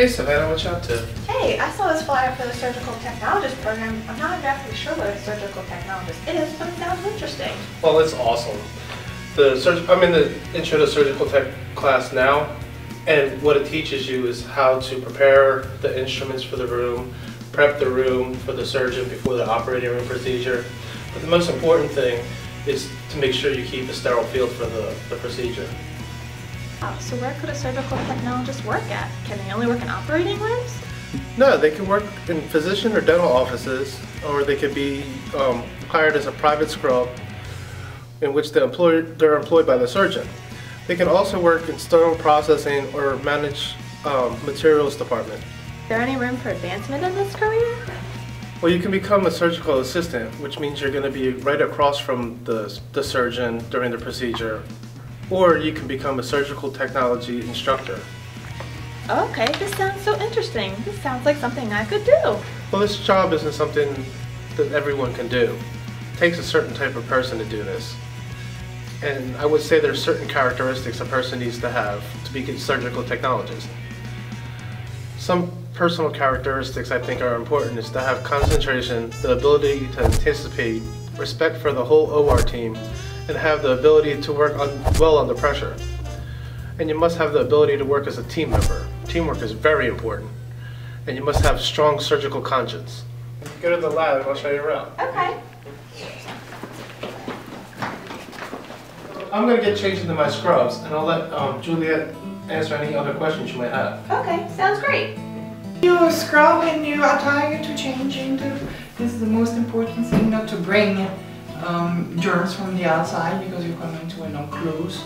Hey Savannah, what you up to? Hey, I saw this flyer for the surgical technologist program. I'm not exactly sure what a surgical technologist is, but it sounds interesting. Well, it's awesome. I'm in the Intro to Surgical Tech class now, and what it teaches you is how to prepare the instruments for the room, prep the room for the surgeon before the operating room procedure. But the most important thing is to make sure you keep a sterile field for the procedure. So where could a surgical technologist work at? Can they only work in operating rooms? No, they can work in physician or dental offices, or they could be hired as a private scrub in which they're employed by the surgeon. They can also work in sterile processing or manage materials department. Is there any room for advancement in this career? Well, you can become a surgical assistant, which means you're going to be right across from the surgeon during the procedure. Or you can become a surgical technology instructor. Okay, this sounds so interesting. This sounds like something I could do. Well, this job isn't something that everyone can do. It takes a certain type of person to do this. And I would say there's certain characteristics a person needs to have to be a surgical technologist. Some personal characteristics I think are important is to have concentration, the ability to anticipate, respect for the whole OR team, and have the ability to work well under pressure. And you must have the ability to work as a team member. Teamwork is very important. And you must have strong surgical conscience. Go to the lab and I'll show you around. Okay. I'm going to get changed into my scrubs and I'll let Juliet answer any other questions you might have. Okay, sounds great. You scrub and you attire to change into. This is the most important thing, not to bring germs from the outside, because you're coming to an enclosed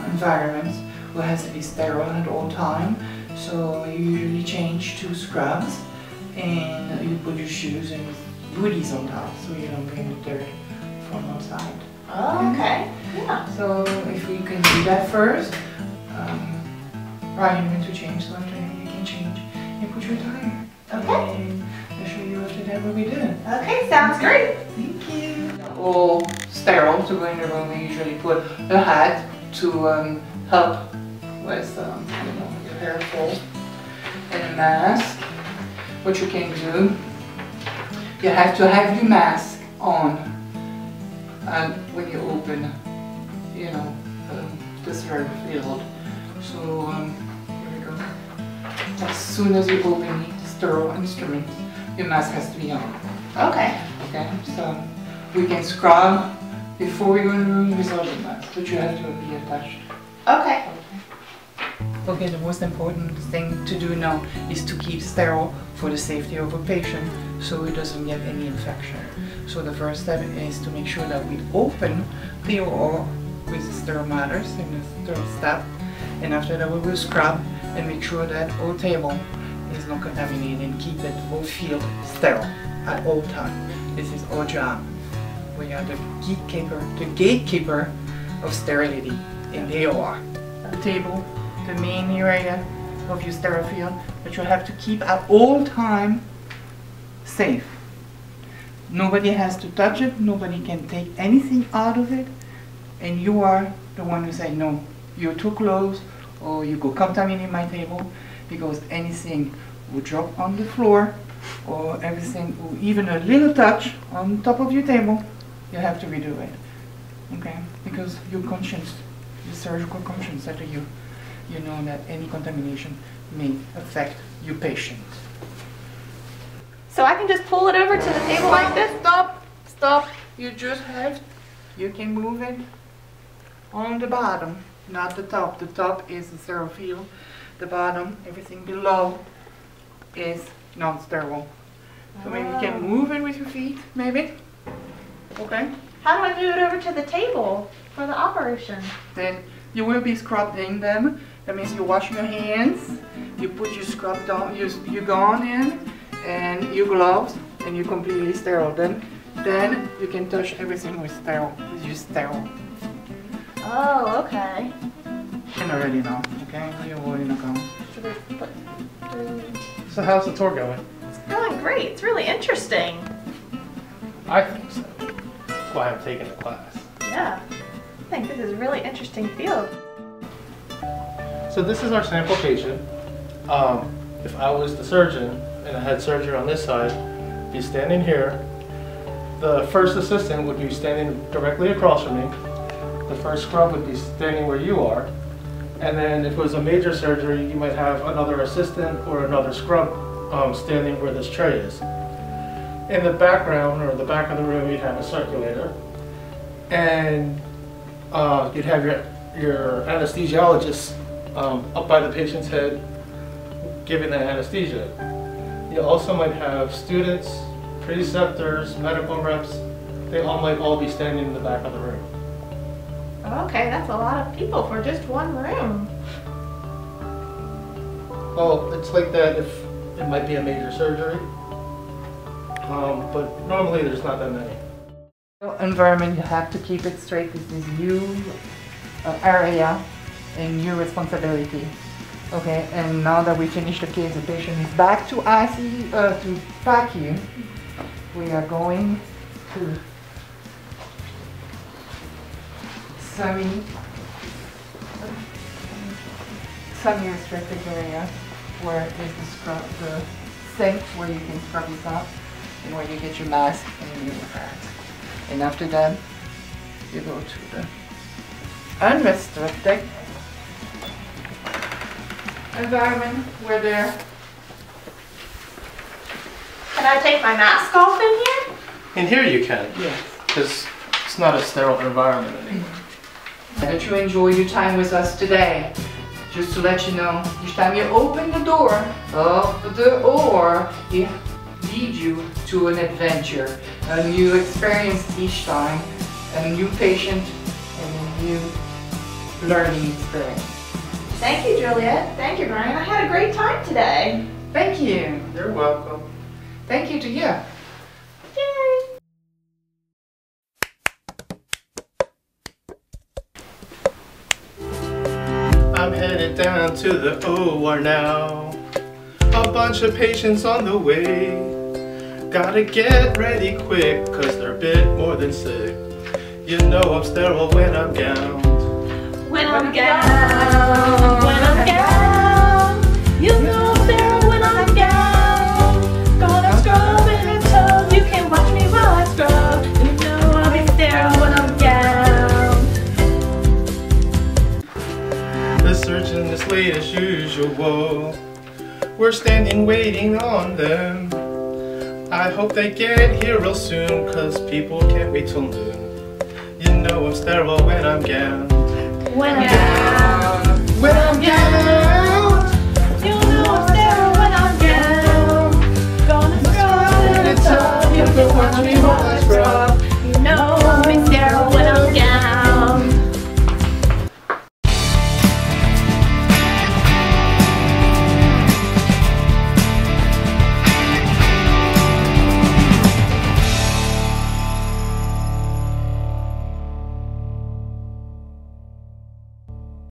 environment where it has to be sterile at all time. So you usually change to scrubs and you put your shoes and booties on top so you don't bring the dirt from outside. Oh, okay. Yeah. So if we can do that first, Ryan went to change, so after you can change and put your attire. Okay. And I'll show you after that what we do. Okay, sounds great. Thank you. All sterile to go in the room. We usually put a hat to help with your hair fall, and a mask. What you can do, you have to have your mask on when you open, the sterile field. So here we go. As soon as you open the sterile instrument, your mask has to be on. Okay. Okay, so we can scrub before we go in the room without the mask, but you have to be attached. Okay. Okay, the most important thing to do now is to keep sterile for the safety of a patient so he doesn't get any infection. So the first step is to make sure that we open the OR with the sterile matters in the third step, and after that we will scrub and make sure that our table is not contaminated and keep it whole field sterile at all times. This is our job. We are the gatekeeper of sterility in the OR. The table, the main area of your sterile field, but you have to keep at all time safe. Nobody has to touch it, nobody can take anything out of it, and you are the one who say, no, you're too close, or you go contaminate my table, because anything will drop on the floor, or everything, or even a little touch on top of your table, you have to redo it. Okay? Because your conscience, your surgical conscience said to you, you know that any contamination may affect your patient. So I can just pull it over to the table like this? Stop. You just you can move it on the bottom, not the top. The top is the sterile field. The bottom, everything below, is non-sterile. So maybe you can move it with your feet, maybe. Okay? How do I move it over to the table for the operation? Then you will be scrubbing them. That means you wash your hands, you put your scrub down, your gown in, and your gloves, and you're completely sterile. Then you can touch everything with your sterile. Oh, okay. And already know, okay? You're already know. So how's the tour going? It's going great. It's really interesting. I think so. That's why I'm taking the class. Yeah. I think this is a really interesting field. So this is our sample patient. if I was the surgeon and I had surgery on this side, be standing here. The first assistant would be standing directly across from me. The first scrub would be standing where you are. And then if it was a major surgery, you might have another assistant or another scrub standing where this tray is. In the background, or the back of the room, you'd have a circulator. And you'd have your anesthesiologist up by the patient's head giving the anesthesia. You also might have students, preceptors, medical reps. They might all be standing in the back of the room. Okay, that's a lot of people for just one room. Well, it's like that if it might be a major surgery, but normally there's not that many. Environment, you have to keep it straight. This is your area and your responsibility. Okay, and now that we finished the case, the patient is back to ICU, to PACU. We are going to semi-restricted area where is the sink where you can scrub this up and where you get your mask and your hat. And after that, you go to the unrestricted environment where they're... Can I take my mask off in here? In here you can, Yes. because it's not a sterile environment anymore. That you enjoy your time with us today. Just to let you know, each time you open the door of the OR, it leads you to an adventure, a new experience each time, a new patient, and a new learning experience. Thank you, Juliet. Thank you, Brian. I had a great time today. Thank you. You're welcome. Thank you to you. Yay! I'm headed down to the OR now. A bunch of patients on the way. Gotta get ready quick, cause they're a bit more than sick. You know I'm sterile when I'm gowned. When I'm gowned, when I'm gowned, you know I'm there when I'm gowned. Gonna scrub in her tub, you can watch me while I scrub. You know I'll be there when I'm gowned. The surgeon is late as usual. We're standing waiting on them. I hope they get here real soon, cause people can't wait till noon. You know I'm sterile when I'm gowned. When I'm gowned.